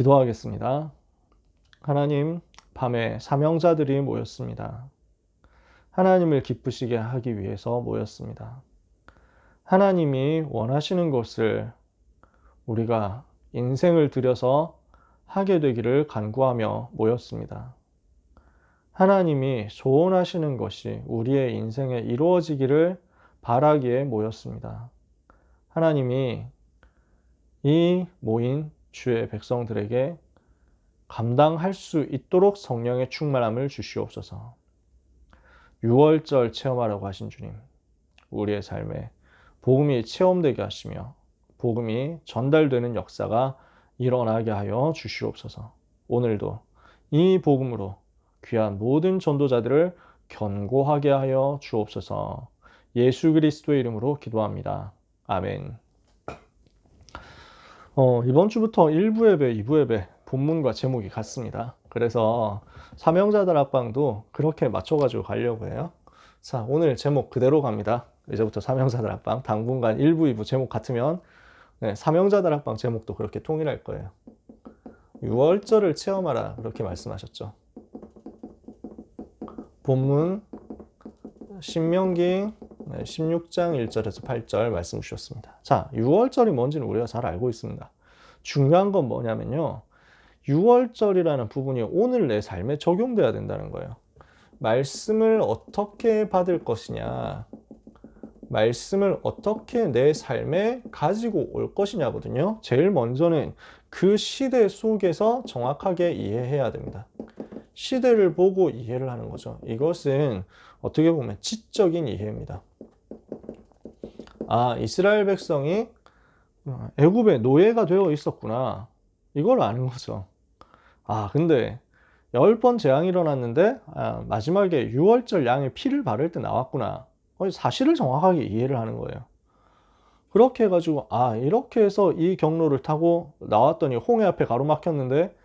기도하겠습니다. 하나님, 밤에 사명자들이 모였습니다. 하나님을 기쁘시게 하기 위해서 모였습니다. 하나님이 원하시는 것을 우리가 인생을 들여서 하게 되기를 간구하며 모였습니다. 하나님이 소원하시는 것이 우리의 인생에 이루어지기를 바라기에 모였습니다. 하나님이 이 모인 주의 백성들에게 감당할 수 있도록 성령의 충만함을 주시옵소서. 6월절 체험하라고 하신 주님, 우리의 삶에 복음이 체험되게 하시며 복음이 전달되는 역사가 일어나게 하여 주시옵소서. 오늘도 이 복음으로 귀한 모든 전도자들을 견고하게 하여 주옵소서. 예수 그리스도의 이름으로 기도합니다. 아멘. 이번 주부터 1부 예배, 2부 예배 본문과 제목이 같습니다. 그래서 사명자들 합방도 그렇게 맞춰가지고 가려고 해요. 자, 오늘 제목 그대로 갑니다. 이제부터 사명자들 합방 당분간 1부, 2부 제목 같으면 사명자들 합방 제목도 그렇게 통일할 거예요. 6월절을 체험하라 그렇게 말씀하셨죠. 본문 신명기 16장 1절에서 8절 말씀 주셨습니다. 자, 6월절이 뭔지는 우리가 잘 알고 있습니다. 중요한 건 뭐냐면요. 6월절이라는 부분이 오늘 내 삶에 적용돼야 된다는 거예요. 말씀을 어떻게 받을 것이냐, 말씀을 어떻게 내 삶에 가지고 올 것이냐거든요. 제일 먼저는 그 시대 속에서 정확하게 이해해야 됩니다. 시대를 보고 이해를 하는 거죠. 이것은 어떻게 보면 지적인 이해입니다. 아, 이스라엘 백성이 애굽의 노예가 되어 있었구나. 이걸 아는 거죠. 아, 근데 10번 재앙이 일어났는데 마지막에 6월절 양의 피를 바를 때 나왔구나. 사실을 정확하게 이해를 하는 거예요. 그렇게 해가지고 이렇게 해서 이 경로를 타고 나왔더니 홍해 앞에 가로막혔는데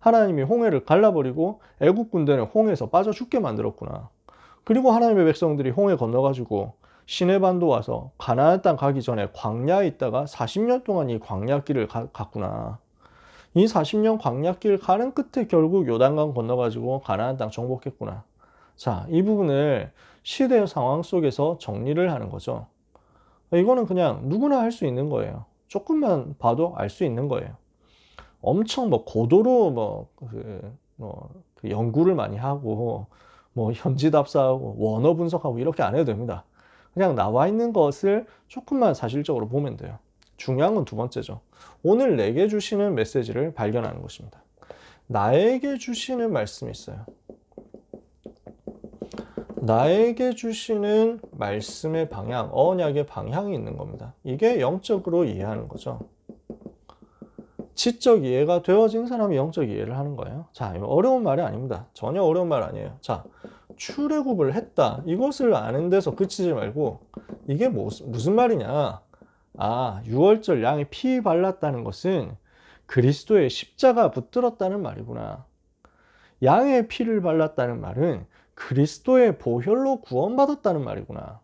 하나님이 홍해를 갈라버리고 애굽 군대는 홍해에서 빠져 죽게 만들었구나. 그리고 하나님의 백성들이 홍해 건너가지고 시내반도 와서 가나안 땅 가기 전에 광야에 있다가 40년 동안 이 광야길을 갔구나. 이 40년 광야길 가는 끝에 결국 요단강 건너가지고 가나안 땅 정복했구나. 자, 이 부분을 시대의 상황 속에서 정리를 하는 거죠. 이거는 그냥 누구나 할 수 있는 거예요. 조금만 봐도 알 수 있는 거예요. 엄청 고도로 그 연구를 많이 하고 현지 답사하고 원어 분석하고 이렇게 안 해도 됩니다. 그냥 나와 있는 것을 조금만 사실적으로 보면 돼요. 중요한 건 두 번째죠. 오늘 내게 주시는 메시지를 발견하는 것입니다. 나에게 주시는 말씀이 있어요. 나에게 주시는 말씀의 방향, 언약의 방향이 있는 겁니다. 이게 영적으로 이해하는 거죠. 지적 이해가 되어진 사람이 영적 이해를 하는 거예요. 자, 어려운 말이 아닙니다. 전혀 어려운 말 아니에요. 자, 출애굽을 했다. 이것을 아는 데서 그치지 말고 이게 무슨 말이냐. 6월절 양의 피 발랐다는 것은 그리스도의 십자가 붙들었다는 말이구나. 양의 피를 발랐다는 말은 그리스도의 보혈로 구원받았다는 말이구나.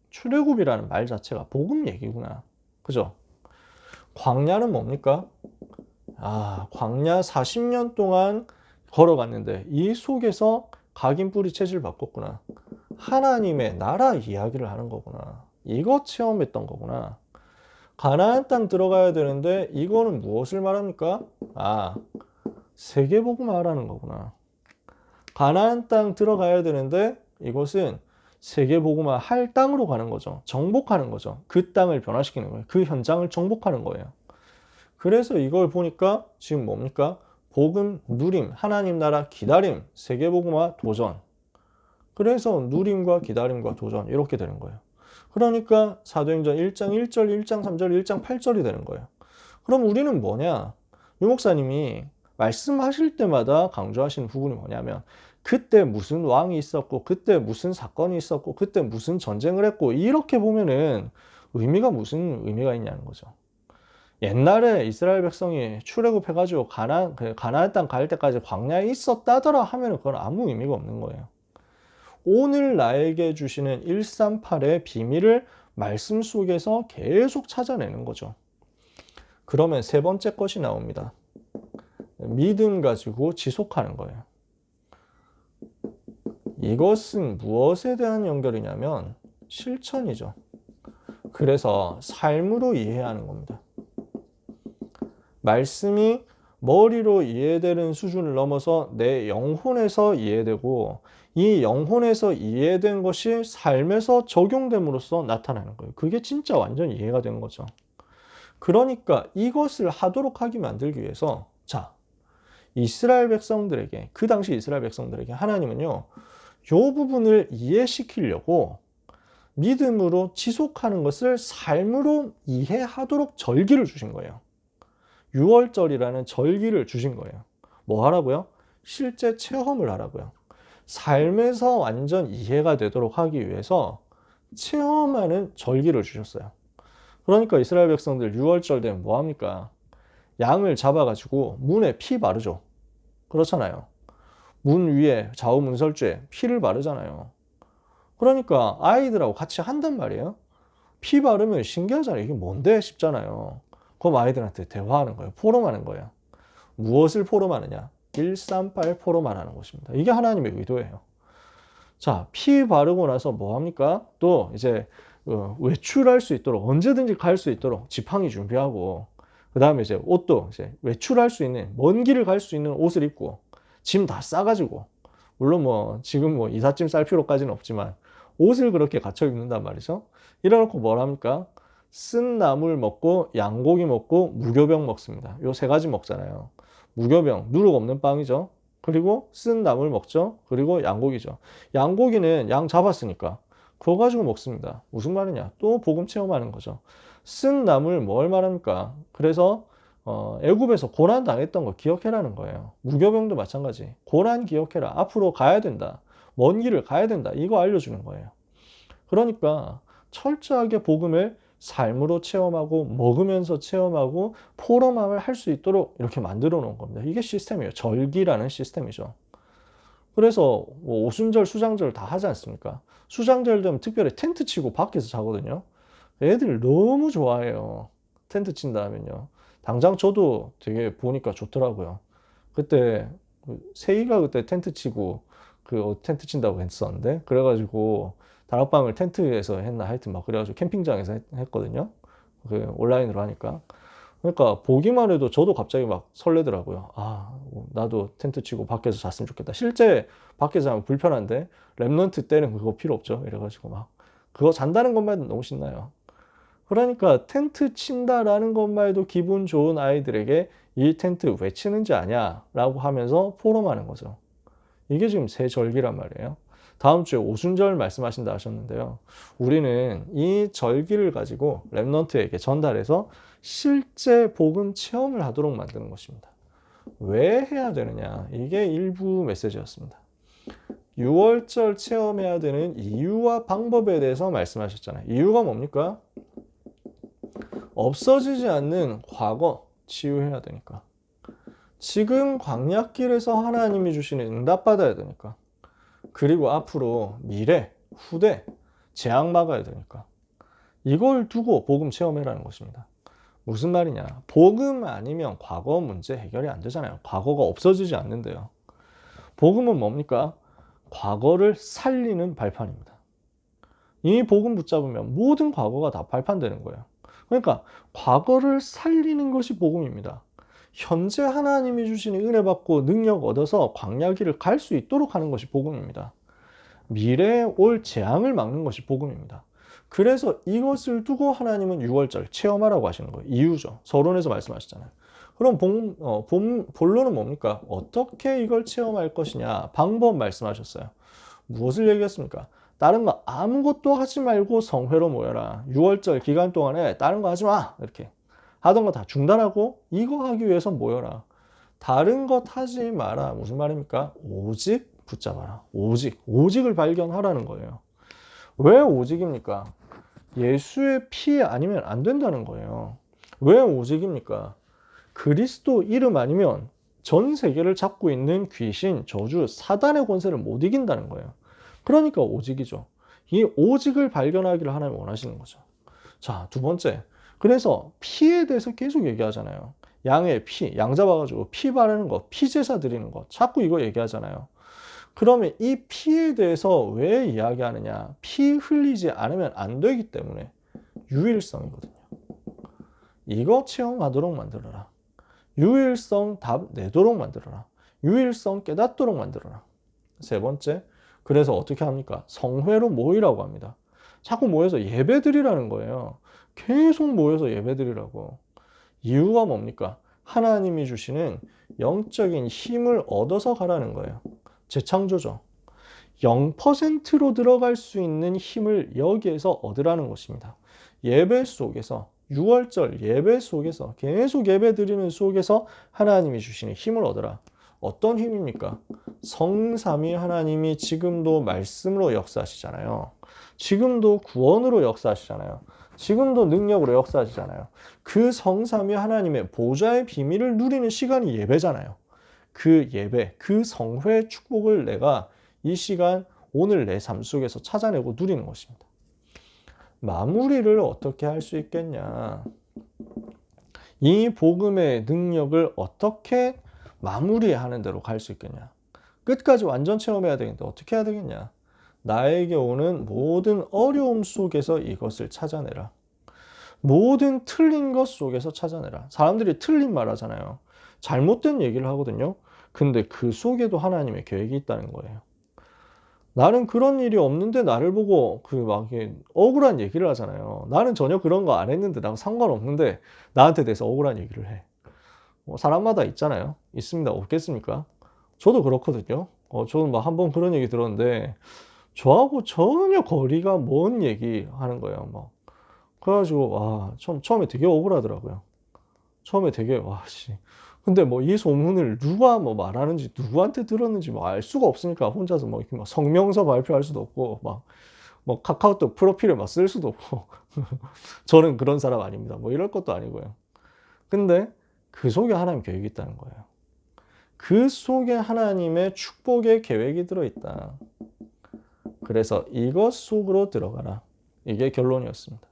출애굽이라는 말 자체가 복음 얘기구나. 그죠? 광야는 뭡니까? 광야 40년 동안 걸어갔는데 이 속에서 각인 뿌리 체질 바꿨구나. 하나님의 나라 이야기를 하는 거구나. 이거 체험했던 거구나. 가나안 땅 들어가야 되는데 이거는 무엇을 말합니까? 세계복음 말하는 거구나. 가나안 땅 들어가야 되는데 이것은 세계복음화 할 땅으로 가는 거죠. 정복하는 거죠. 그 땅을 변화시키는 거예요. 그 현장을 정복하는 거예요. 그래서 이걸 보니까 지금 뭡니까? 복음, 누림, 하나님 나라, 기다림, 세계복음화, 도전. 그래서 누림과 기다림과 도전 이렇게 되는 거예요. 그러니까 사도행전 1장 1절, 1장 3절, 1장 8절이 되는 거예요. 그럼 우리는 뭐냐? 유 목사님이 말씀하실 때마다 강조하시는 부분이 뭐냐면 그때 무슨 왕이 있었고 그때 무슨 사건이 있었고 그때 무슨 전쟁을 했고 이렇게 보면은 무슨 의미가 있냐는 거죠. 옛날에 이스라엘 백성이 출애굽해가지고 가나안 땅 갈 때까지 광야에 있었다더라 하면 그건 아무 의미가 없는 거예요. 오늘 나에게 주시는 138의 비밀을 말씀 속에서 계속 찾아내는 거죠. 그러면 세 번째 것이 나옵니다. 믿음 가지고 지속하는 거예요. 이것은 무엇에 대한 연결이냐면 실천이죠. 그래서 삶으로 이해하는 겁니다. 말씀이 머리로 이해되는 수준을 넘어서 내 영혼에서 이해되고 이 영혼에서 이해된 것이 삶에서 적용됨으로써 나타나는 거예요. 그게 진짜 완전 이해가 되는 거죠. 그러니까 이것을 하도록 하게 만들기 위해서 자, 이스라엘 백성들에게 그 당시 이스라엘 백성들에게 하나님은요. 요 부분을 이해시키려고 믿음으로 지속하는 것을 삶으로 이해하도록 절기를 주신 거예요. 6월절이라는 절기를 주신 거예요. 뭐 하라고요? 실제 체험을 하라고요. 삶에서 완전 이해가 되도록 하기 위해서 체험하는 절기를 주셨어요. 그러니까 이스라엘 백성들 6월절 되면 뭐 합니까? 양을 잡아가지고 문에 피 바르죠. 그렇잖아요. 문 위에 좌우문설주에 피를 바르잖아요. 그러니까 아이들하고 같이 한단 말이에요. 피 바르면 신기하잖아요. 이게 뭔데 싶잖아요. 그럼 아이들한테 대화하는 거예요. 포럼하는 거예요. 무엇을 포럼하느냐? 138 포럼하는 것입니다. 이게 하나님의 의도예요. 자, 피 바르고 나서 뭐 합니까? 또 이제 외출할 수 있도록 언제든지 갈 수 있도록 지팡이 준비하고 그 다음에 이제 옷도 이제 외출할 수 있는 먼 길을 갈 수 있는 옷을 입고 짐 다 싸가지고 물론 뭐 지금 뭐 이삿짐 쌀 필요까지는 없지만 옷을 그렇게 갖춰 입는단 말이죠. 이래놓고 뭘 합니까? 쓴 나물 먹고 양고기 먹고 무교병 먹습니다. 요 세 가지 먹잖아요. 무교병, 누룩 없는 빵이죠. 그리고 쓴 나물 먹죠. 그리고 양고기죠. 양고기는 양 잡았으니까 그거 가지고 먹습니다. 무슨 말이냐? 또 복음 체험하는 거죠. 쓴 나물 뭘 말합니까? 그래서 애굽에서 고난 당했던 거 기억해라는 거예요. 무교병도 마찬가지. 고난 기억해라. 앞으로 가야 된다. 먼 길을 가야 된다. 이거 알려주는 거예요. 그러니까 철저하게 복음을 삶으로 체험하고 먹으면서 체험하고 포럼을 할 수 있도록 이렇게 만들어 놓은 겁니다. 이게 시스템이에요. 절기라는 시스템이죠. 그래서 뭐 오순절, 수장절 다 하지 않습니까? 수장절 되면 특별히 텐트 치고 밖에서 자거든요. 애들 너무 좋아해요. 텐트 친다 하면요. 당장 저도 되게 보니까 좋더라고요. 그때 세이가 그때 텐트 치고 그 텐트 친다고 했었는데 그래가지고 다락방을 텐트에서 했나 하여튼 막 그래가지고 캠핑장에서 했거든요. 그 온라인으로 하니까. 그러니까 보기만 해도 저도 갑자기 막 설레더라고요. 아, 나도 텐트 치고 밖에서 잤으면 좋겠다. 실제 밖에서 자면 불편한데 랩넌트 때는 그거 필요 없죠. 이래가지고 막 그거 잔다는 것만 해도 너무 신나요. 그러니까 텐트 친다라는 것만 해도 기분 좋은 아이들에게 이 텐트 왜 치는지 아냐? 라고 하면서 포럼하는 거죠. 이게 지금 새 절기란 말이에요. 다음 주에 오순절 말씀하신다 하셨는데요. 우리는 이 절기를 가지고 랩넌트에게 전달해서 실제 복음 체험을 하도록 만드는 것입니다. 왜 해야 되느냐? 이게 일부 메시지였습니다. 6월절 체험해야 되는 이유와 방법에 대해서 말씀하셨잖아요. 이유가 뭡니까? 없어지지 않는 과거 치유해야 되니까. 지금 광야길에서 하나님이 주시는 응답받아야 되니까. 그리고 앞으로 미래, 후대, 재앙 막아야 되니까. 이걸 두고 복음 체험해라는 것입니다. 무슨 말이냐? 복음 아니면 과거 문제 해결이 안 되잖아요. 과거가 없어지지 않는데요. 복음은 뭡니까? 과거를 살리는 발판입니다. 이 복음 붙잡으면 모든 과거가 다 발판되는 거예요. 그러니까 과거를 살리는 것이 복음입니다. 현재 하나님이 주시는 은혜 받고 능력 얻어서 광야길을 갈 수 있도록 하는 것이 복음입니다. 미래에 올 재앙을 막는 것이 복음입니다. 그래서 이것을 두고 하나님은 6월절 체험하라고 하시는 거예요. 이유죠. 서론에서 말씀하셨잖아요. 그럼 본론은 뭡니까? 어떻게 이걸 체험할 것이냐? 방법 말씀하셨어요. 무엇을 얘기했습니까? 다른 거 아무것도 하지 말고 성회로 모여라. 6월절 기간 동안에 다른 거 하지 마. 이렇게 하던 거 다 중단하고 이거 하기 위해서 모여라. 다른 것 하지 마라. 무슨 말입니까? 오직 붙잡아라. 오직을 발견하라는 거예요. 왜 오직입니까? 예수의 피 아니면 안 된다는 거예요. 왜 오직입니까? 그리스도 이름 아니면 전 세계를 잡고 있는 귀신, 저주, 사단의 권세를 못 이긴다는 거예요. 그러니까 오직이죠. 이 오직을 발견하기를 하나님 원하시는 거죠. 자, 두 번째. 그래서 피에 대해서 계속 얘기하잖아요. 양의 피, 양 잡아가지고 피 바르는 거, 피 제사 드리는 거, 자꾸 이거 얘기하잖아요. 그러면 이 피에 대해서 왜 이야기하느냐? 피 흘리지 않으면 안 되기 때문에 유일성이거든요. 이거 체험하도록 만들어라. 유일성 답 내도록 만들어라. 유일성 깨닫도록 만들어라. 세 번째, 그래서 어떻게 합니까? 성회로 모이라고 합니다. 자꾸 모여서 예배 드리라는 거예요. 계속 모여서 예배 드리라고. 이유가 뭡니까? 하나님이 주시는 영적인 힘을 얻어서 가라는 거예요. 재창조죠. 0%로 들어갈 수 있는 힘을 여기에서 얻으라는 것입니다. 예배 속에서, 6월절 예배 속에서, 계속 예배 드리는 속에서 하나님이 주시는 힘을 얻어라. 어떤 힘입니까? 성삼위 하나님이 지금도 말씀으로 역사하시잖아요. 지금도 구원으로 역사하시잖아요. 지금도 능력으로 역사하시잖아요. 그 성삼위 하나님의 보좌의 비밀을 누리는 시간이 예배잖아요. 그 예배, 그 성회의 축복을 내가 이 시간 오늘 내 삶 속에서 찾아내고 누리는 것입니다. 마무리를 어떻게 할 수 있겠냐? 이 복음의 능력을 어떻게 마무리하는 대로 갈 수 있겠냐? 끝까지 완전 체험해야 되겠는데 어떻게 해야 되겠냐? 나에게 오는 모든 어려움 속에서 이것을 찾아내라. 모든 틀린 것 속에서 찾아내라. 사람들이 틀린 말 하잖아요. 잘못된 얘기를 하거든요. 근데 그 속에도 하나님의 계획이 있다는 거예요. 나는 그런 일이 없는데 나를 보고 막 억울한 얘기를 하잖아요. 나는 전혀 그런 거 안 했는데 나랑 상관없는데 나한테 대해서 억울한 얘기를 해. 사람마다 있잖아요. 있습니다. 없겠습니까? 저도 그렇거든요. 저는 막 한번 그런 얘기 들었는데 저하고 전혀 거리가 먼 얘기 하는 거예요. 막. 그래가지고 와, 처음에 되게 억울하더라고요. 처음에 되게 와 씨. 근데 뭐 이 소문을 누가 뭐 말하는지 누구한테 들었는지 뭐 알 수가 없으니까 혼자서 뭐 이렇게 막 성명서 발표할 수도 없고 막 뭐 카카오톡 프로필을 막 쓸 수도 없고 저는 그런 사람 아닙니다. 뭐 이럴 것도 아니고요. 근데 그 속에 하나님 계획이 있다는 거예요. 그 속에 하나님의 축복의 계획이 들어있다. 그래서 이것 속으로 들어가라. 이게 결론이었습니다.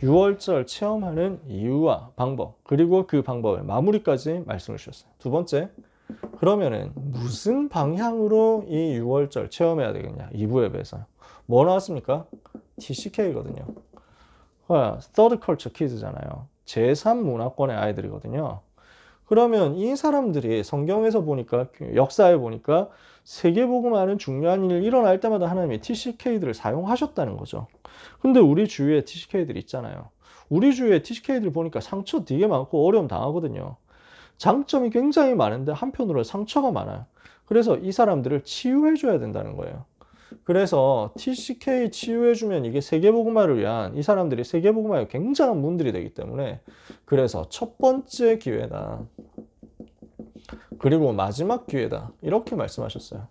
6월절 체험하는 이유와 방법, 그리고 그 방법의 마무리까지 말씀을 주셨어요. 두 번째, 그러면은 무슨 방향으로 이 6월절 체험해야 되겠냐? 2부 예배에서. 뭐 나왔습니까? TCK거든요. Third Culture Kids잖아요. 제3문화권의 아이들이거든요. 그러면 이 사람들이 성경에서 보니까, 역사에 보니까 세계복음화는 중요한 일이 일어날 때마다 하나님이 TCK들을 사용하셨다는 거죠. 근데 우리 주위에 TCK들이 있잖아요. 우리 주위에 TCK들 보니까 상처 되게 많고 어려움 당하거든요. 장점이 굉장히 많은데 한편으로 상처가 많아요. 그래서 이 사람들을 치유해줘야 된다는 거예요. 그래서 TCK 치유해주면 이게 세계복음화를 위한 이 사람들이 세계복음화에 굉장한 문들이 되기 때문에 그래서 첫 번째 기회다. 그리고 마지막 기회다. 이렇게 말씀하셨어요.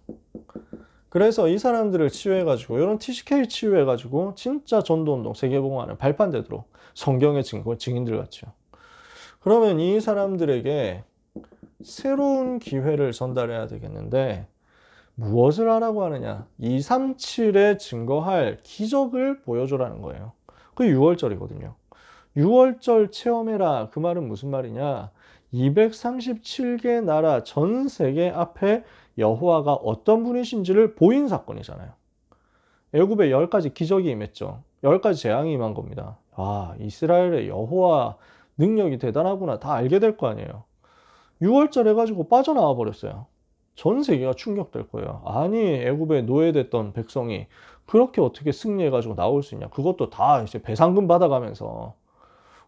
그래서 이 사람들을 치유해가지고 이런 TCK 치유해가지고 진짜 전도운동 세계복음화는 발판되도록 성경의 증인들 같죠. 그러면 이 사람들에게 새로운 기회를 전달해야 되겠는데 무엇을 하라고 하느냐? 237에 증거할 기적을 보여줘라는 거예요. 그게 6월절이거든요. 6월절 체험해라. 그 말은 무슨 말이냐? 237개 나라 전 세계 앞에 여호와가 어떤 분이신지를 보인 사건이잖아요. 애굽에 10가지 기적이 임했죠. 10가지 재앙이 임한 겁니다. 아, 이스라엘의 여호와 능력이 대단하구나. 다 알게 될 거 아니에요. 6월절 해가지고 빠져나와 버렸어요. 전 세계가 충격될 거예요. 아니, 애굽에 노예됐던 백성이 그렇게 어떻게 승리해가지고 나올 수 있냐? 그것도 다 이제 배상금 받아가면서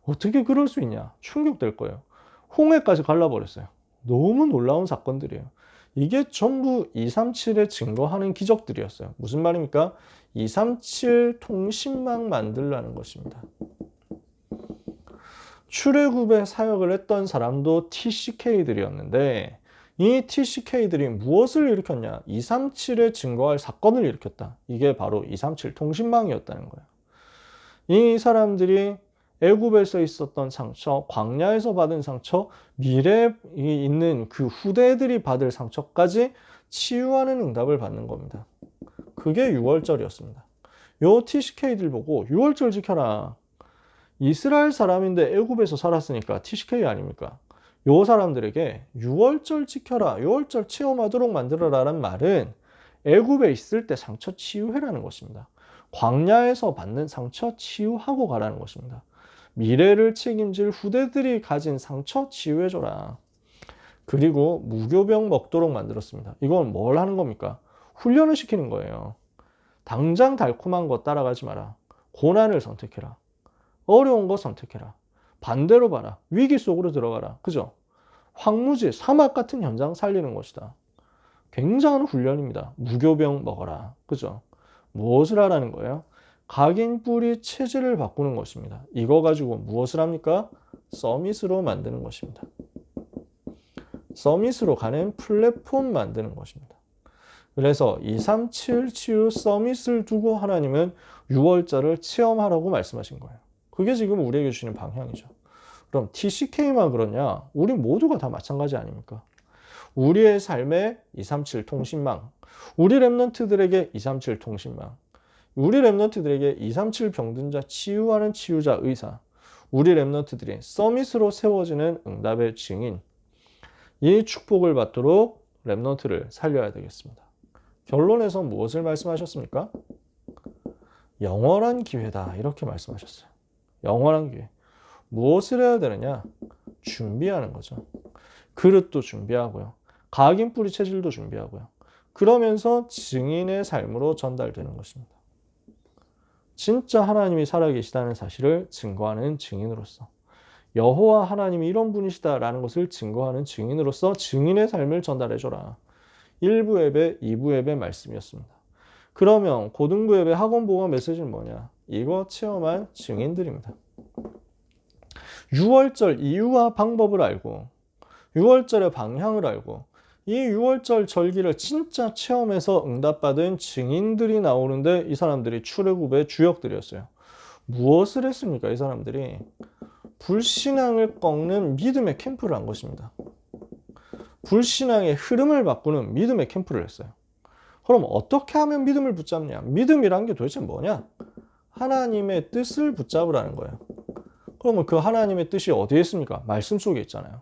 어떻게 그럴 수 있냐? 충격될 거예요. 홍해까지 갈라버렸어요. 너무 놀라운 사건들이에요. 이게 전부 237에 증거하는 기적들이었어요. 무슨 말입니까? 237 통신망 만들라는 것입니다. 출애굽에 사역을 했던 사람도 TCK들이었는데 이 TCK들이 무엇을 일으켰냐? 237에 증거할 사건을 일으켰다. 이게 바로 237 통신망이었다는 거예요. 이 사람들이 애굽에서 있었던 상처, 광야에서 받은 상처, 미래에 있는 그 후대들이 받을 상처까지 치유하는 응답을 받는 겁니다. 그게 6월절이었습니다. 요 TCK들 보고 6월절 지켜라. 이스라엘 사람인데 애굽에서 살았으니까 TCK 아닙니까? 요 사람들에게 6월절 지켜라, 6월절 체험하도록 만들어라라는 말은 애굽에 있을 때 상처 치유해라는 것입니다. 광야에서 받는 상처 치유하고 가라는 것입니다. 미래를 책임질 후대들이 가진 상처 치유해줘라. 그리고 무교병 먹도록 만들었습니다. 이건 뭘 하는 겁니까? 훈련을 시키는 거예요. 당장 달콤한 거 따라가지 마라. 고난을 선택해라. 어려운 거 선택해라. 반대로 봐라. 위기 속으로 들어가라. 그죠? 황무지, 사막 같은 현장 살리는 것이다. 굉장한 훈련입니다. 무교병 먹어라. 그죠? 무엇을 하라는 거예요? 각인 뿌리 체질을 바꾸는 것입니다. 이거 가지고 무엇을 합니까? 서밋으로 만드는 것입니다. 서밋으로 가는 플랫폼 만드는 것입니다. 그래서 237 치유 서밋을 두고 하나님은 6월절을 체험하라고 말씀하신 거예요. 그게 지금 우리에게 주시는 방향이죠. 그럼 TCK만 그러냐? 우리 모두가 다 마찬가지 아닙니까? 우리의 삶의 237 통신망, 우리 랩런트들에게 237 통신망, 우리 랩런트들에게 237 병든자 치유하는 치유자 의사, 우리 랩런트들이 서밋으로 세워지는 응답의 증인, 이 축복을 받도록 랩런트를 살려야 되겠습니다. 결론에서 무엇을 말씀하셨습니까? 영원한 기회다 이렇게 말씀하셨어요. 영원한 기회. 무엇을 해야 되느냐? 준비하는 거죠. 그릇도 준비하고요. 각인 뿌리 체질도 준비하고요. 그러면서 증인의 삶으로 전달되는 것입니다. 진짜 하나님이 살아계시다는 사실을 증거하는 증인으로서, 여호와 하나님이 이런 분이시다라는 것을 증거하는 증인으로서 증인의 삶을 전달해줘라. 1부 예배, 2부 예배 말씀이었습니다. 그러면 고등부 예배 학원 보고 메시지는 뭐냐? 이거 체험한 증인들입니다. 6월절 이유와 방법을 알고 6월절의 방향을 알고 이 6월절 절기를 진짜 체험해서 응답받은 증인들이 나오는데 이 사람들이 출애굽의 주역들이었어요. 무엇을 했습니까? 이 사람들이 불신앙을 꺾는 믿음의 캠프를 한 것입니다. 불신앙의 흐름을 바꾸는 믿음의 캠프를 했어요. 그럼 어떻게 하면 믿음을 붙잡냐? 믿음이란 게 도대체 뭐냐? 하나님의 뜻을 붙잡으라는 거예요. 그러면 그 하나님의 뜻이 어디에 있습니까? 말씀 속에 있잖아요.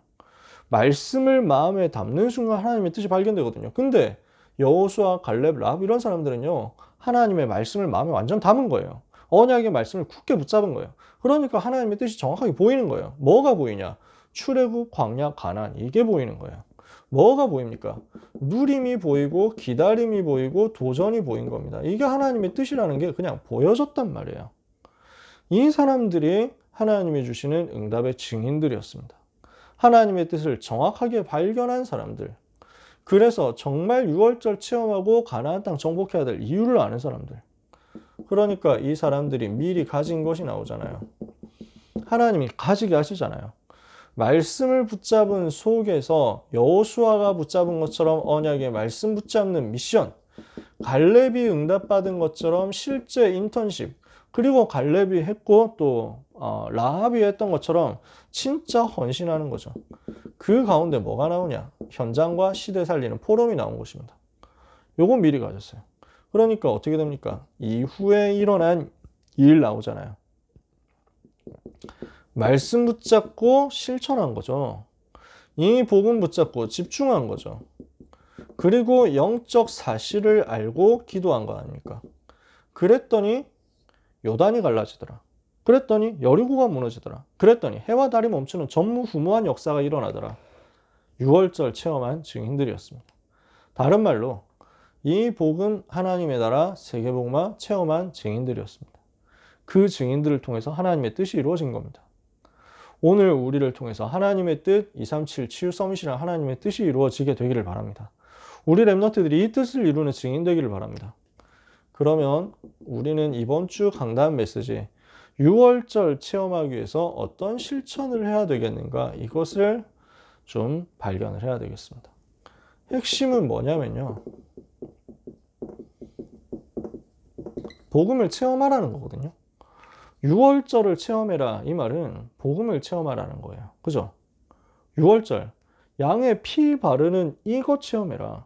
말씀을 마음에 담는 순간 하나님의 뜻이 발견되거든요. 근데 여호수아, 갈렙, 랍 이런 사람들은요, 하나님의 말씀을 마음에 완전 담은 거예요. 언약의 말씀을 굳게 붙잡은 거예요. 그러니까 하나님의 뜻이 정확하게 보이는 거예요. 뭐가 보이냐? 출애굽, 광야, 가나안 이게 보이는 거예요. 뭐가 보입니까? 누림이 보이고 기다림이 보이고 도전이 보인 겁니다. 이게 하나님의 뜻이라는 게 그냥 보여졌단 말이에요. 이 사람들이 하나님이 주시는 응답의 증인들이었습니다. 하나님의 뜻을 정확하게 발견한 사람들. 그래서 정말 6월절 체험하고 가나안 땅 정복해야 될 이유를 아는 사람들. 그러니까 이 사람들이 미리 가진 것이 나오잖아요. 하나님이 가지게 하시잖아요. 말씀을 붙잡은 속에서 여호수아가 붙잡은 것처럼 언약의 말씀 붙잡는 미션, 갈렙이 응답받은 것처럼 실제 인턴십, 그리고 갈렙이 했고 또 라합이 했던 것처럼 진짜 헌신하는 거죠. 그 가운데 뭐가 나오냐? 현장과 시대 살리는 포럼이 나온 것입니다. 요건 미리 가졌어요. 그러니까 어떻게 됩니까? 이후에 일어난 일 나오잖아요. 말씀 붙잡고 실천한 거죠. 이 복음 붙잡고 집중한 거죠. 그리고 영적 사실을 알고 기도한 거 아닙니까? 그랬더니 요단이 갈라지더라. 그랬더니 여리고가 무너지더라. 그랬더니 해와 달이 멈추는 전무후무한 역사가 일어나더라. 6월절 체험한 증인들이었습니다. 다른 말로 이 복음 하나님의 나라 세계복음화 체험한 증인들이었습니다. 그 증인들을 통해서 하나님의 뜻이 이루어진 겁니다. 오늘 우리를 통해서 하나님의 뜻 237 치유 서밋이란 하나님의 뜻이 이루어지게 되기를 바랍니다. 우리 랩런트들이 이 뜻을 이루는 증인 되기를 바랍니다. 그러면 우리는 이번 주 강단 메시지 6월절 체험하기 위해서 어떤 실천을 해야 되겠는가, 이것을 좀 발견을 해야 되겠습니다. 핵심은 뭐냐면요, 복음을 체험하라는 거거든요. 6월절을 체험해라 이 말은 복음을 체험하라는 거예요. 그죠? 6월절 양의 피 바르는 이것 체험해라.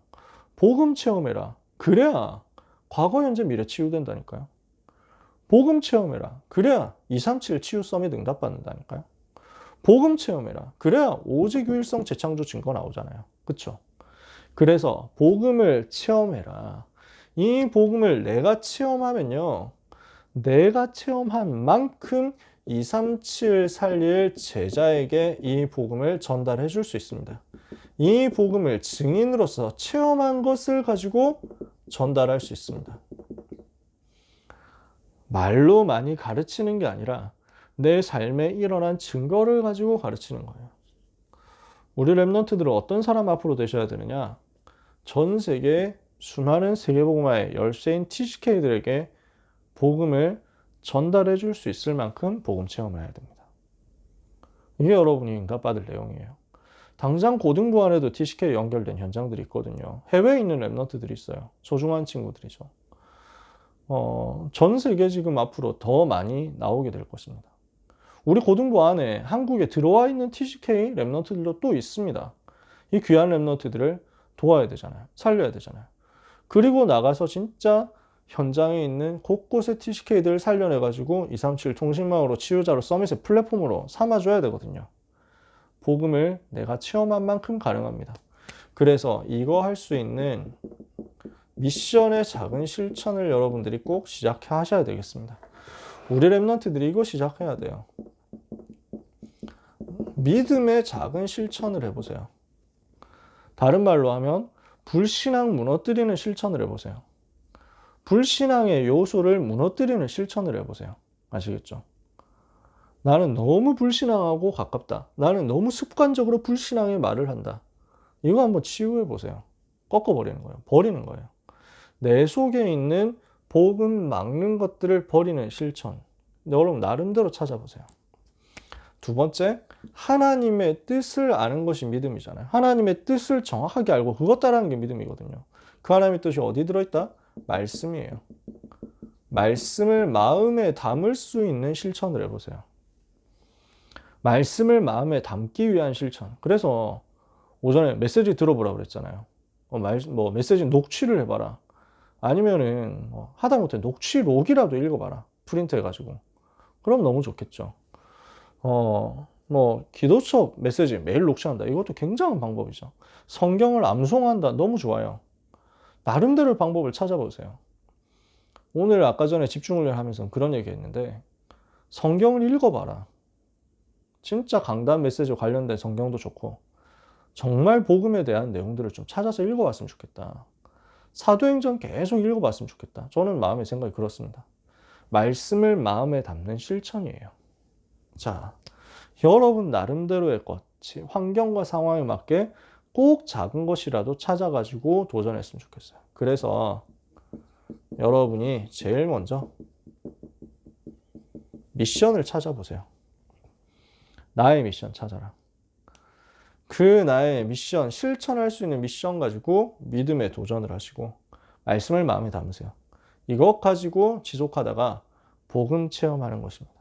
복음 체험해라. 그래야 과거, 현재, 미래 치유된다니까요. 복음 체험해라. 그래야 237 치유 서밋 응답받는다니까요. 복음 체험해라. 그래야 오직 유일성 재창조 증거 나오잖아요. 그쵸? 그래서 복음을 체험해라. 이 복음을 내가 체험하면요. 내가 체험한 만큼 237 살릴 제자에게 이 복음을 전달해 줄 수 있습니다. 이 복음을 증인으로서 체험한 것을 가지고 전달할 수 있습니다. 말로 많이 가르치는 게 아니라 내 삶에 일어난 증거를 가지고 가르치는 거예요. 우리 랩런트들은 어떤 사람 앞으로 되셔야 되느냐? 전 세계 수많은 세계복음화의 열쇠인 TCK들에게 복음을 전달해 줄 수 있을 만큼 복음 체험을 해야 됩니다. 이게 여러분이 응답받을 내용이에요. 당장 고등부 안에도 TCK 연결된 현장들이 있거든요. 해외에 있는 랩런트들이 있어요. 소중한 친구들이죠. 전 세계 지금 앞으로 더 많이 나오게 될 것입니다. 우리 고등부 안에 한국에 들어와 있는 TCK 랩런트들도 또 있습니다. 이 귀한 랩런트들을 도와야 되잖아요. 살려야 되잖아요. 그리고 나가서 진짜 현장에 있는 곳곳의 TCK들을 살려내가지고 237 통신망으로 치유자로 서밋의 플랫폼으로 삼아줘야 되거든요. 복음을 내가 체험한 만큼 가능합니다. 그래서 이거 할 수 있는 미션의 작은 실천을 여러분들이 꼭 시작하셔야 되겠습니다. 우리 랩런트들이 이거 시작해야 돼요. 믿음의 작은 실천을 해보세요. 다른 말로 하면 불신앙 무너뜨리는 실천을 해보세요. 불신앙의 요소를 무너뜨리는 실천을 해보세요. 아시겠죠? 나는 너무 불신앙하고 가깝다. 나는 너무 습관적으로 불신앙의 말을 한다. 이거 한번 치유해 보세요. 꺾어버리는 거예요. 버리는 거예요. 내 속에 있는 복음 막는 것들을 버리는 실천. 여러분 나름대로 찾아보세요. 두 번째, 하나님의 뜻을 아는 것이 믿음이잖아요. 하나님의 뜻을 정확하게 알고 그것 따르는 게 믿음이거든요. 그 하나님의 뜻이 어디 들어있다? 말씀이에요. 말씀을 마음에 담을 수 있는 실천을 해보세요. 말씀을 마음에 담기 위한 실천. 그래서 오전에 메시지 들어보라고 그랬잖아요. 메시지 녹취를 해봐라. 아니면은 하다못해 녹취록이라도 읽어봐라. 프린트 해가지고. 그럼 너무 좋겠죠. 기도처 메시지 매일 녹취한다. 이것도 굉장한 방법이죠. 성경을 암송한다. 너무 좋아요. 나름대로 방법을 찾아보세요. 오늘 아까 전에 집중훈련 하면서 그런 얘기 했는데 성경을 읽어봐라. 진짜 강단 메시지 관련된 성경도 좋고 정말 복음에 대한 내용들을 좀 찾아서 읽어봤으면 좋겠다. 사도행전 계속 읽어봤으면 좋겠다. 저는 마음의 생각이 그렇습니다. 말씀을 마음에 담는 실천이에요. 자, 여러분 나름대로의 것, 환경과 상황에 맞게 꼭 작은 것이라도 찾아가지고 도전했으면 좋겠어요. 그래서 여러분이 제일 먼저 미션을 찾아보세요. 나의 미션 찾아라. 그 나의 미션, 실천할 수 있는 미션 가지고 믿음에 도전을 하시고 말씀을 마음에 담으세요. 이것 가지고 지속하다가 복음 체험하는 것입니다.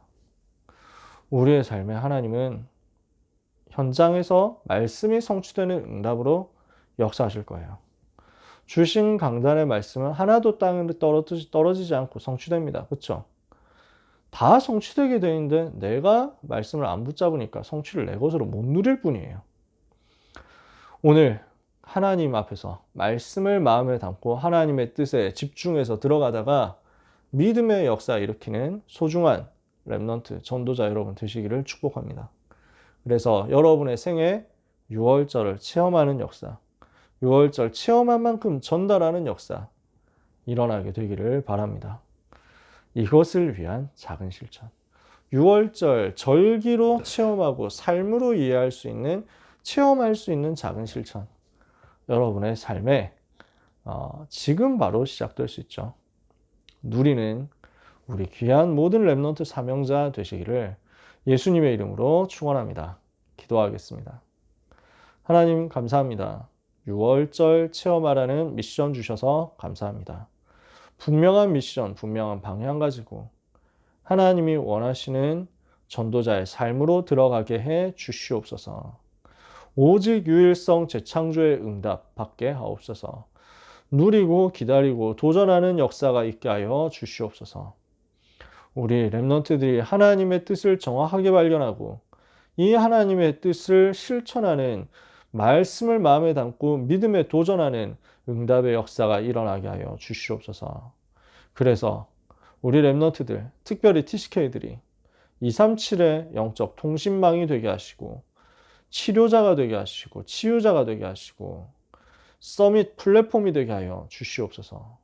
우리의 삶에 하나님은 현장에서 말씀이 성취되는 응답으로 역사하실 거예요. 주신 강단의 말씀은 하나도 땅에 떨어지지 않고 성취됩니다. 그렇죠? 다 성취되게 되어 있는데 내가 말씀을 안 붙잡으니까 성취를 내 것으로 못 누릴 뿐이에요. 오늘 하나님 앞에서 말씀을 마음에 담고 하나님의 뜻에 집중해서 들어가다가 믿음의 역사 일으키는 소중한 랩넌트, 전도자 여러분 되시기를 축복합니다. 그래서 여러분의 생애 6월절을 체험하는 역사, 6월절 체험한 만큼 전달하는 역사 일어나게 되기를 바랍니다. 이것을 위한 작은 실천. 6월절 절기로 체험하고 삶으로 이해할 수 있는, 체험할 수 있는 작은 실천. 여러분의 삶에 지금 바로 시작될 수 있죠. 누리는 우리 귀한 모든 랩넌트 사명자 되시기를 예수님의 이름으로 축원합니다. 기도하겠습니다. 하나님 감사합니다. 6월절 체험하라는 미션 주셔서 감사합니다. 분명한 미션, 분명한 방향 가지고 하나님이 원하시는 전도자의 삶으로 들어가게 해 주시옵소서. 오직 유일성 재창조의 응답 받게 하옵소서. 누리고 기다리고 도전하는 역사가 있게 하여 주시옵소서. 우리 랩넌트들이 하나님의 뜻을 정확하게 발견하고 이 하나님의 뜻을 실천하는 말씀을 마음에 담고 믿음에 도전하는 응답의 역사가 일어나게 하여 주시옵소서. 그래서 우리 랩런트들, 특별히 TCK들이 237의 영적 통신망이 되게 하시고 치료자가 되게 하시고 치유자가 되게 하시고 서밋 플랫폼이 되게 하여 주시옵소서.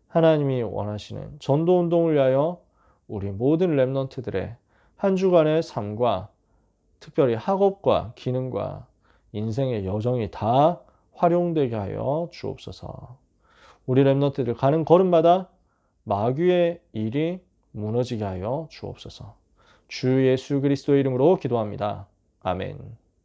하나님이 원하시는 전도운동을 위하여 우리 모든 랩런트들의 한 주간의 삶과 특별히 학업과 기능과 인생의 여정이 다 활용되게 하여 주옵소서. 우리 랩런트들 가는 걸음마다 마귀의 일이 무너지게 하여 주옵소서. 주 예수 그리스도의 이름으로 기도합니다. 아멘.